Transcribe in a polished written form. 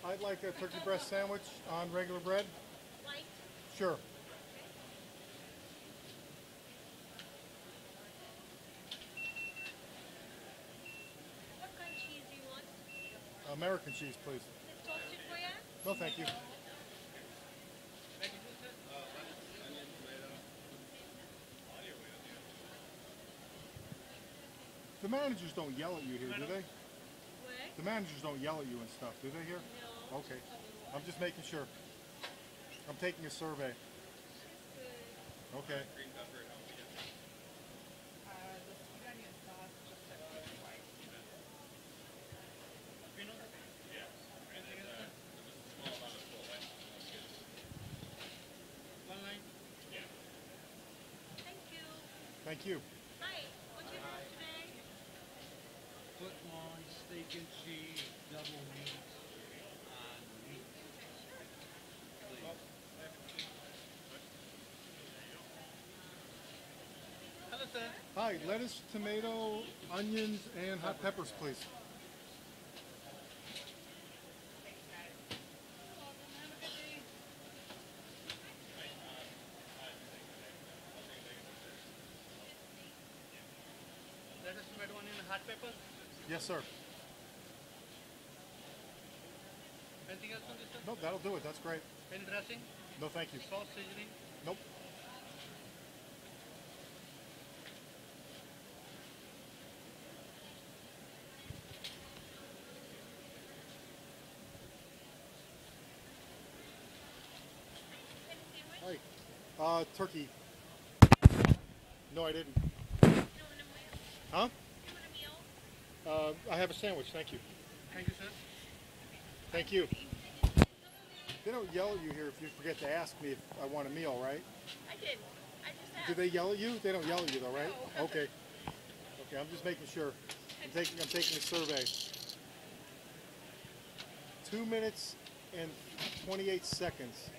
I'd like a turkey breast sandwich on regular bread. Light? Sure. What kind of cheese do you want? American cheese, please. Is it toasted for you? No, thank you. The managers don't yell at you here, do they? What? The managers don't yell at you and stuff, do they here? No. Okay. I'm just making sure. I'm taking a survey. Good. Okay. The sweet onion sauce just a little white. Thank you. Thank you. Hi. What do you have today? Footlong, steak and cheese, double meat, meat. Hello, sir. Hi, lettuce, tomato, onions, and hot peppers, please. Lettuce, tomato, onion, and hot peppers. Yes, sir. Anything else on this, sir? Nope, that'll do it. That's great. Any dressing? No, thank you. Sauce, seasoning? Nope. Any sandwich? Hi. Turkey. No, I didn't. You want a meal? Huh? You want a meal? I have a sandwich. Thank you. Thank you, sir. Thank you. They don't yell at you here if you forget to ask me if I want a meal, right? I did. I just asked. Do they yell at you? They don't yell at you though, right? No. Okay. Okay, I'm just making sure. I'm taking a survey. 2 minutes and 28 seconds.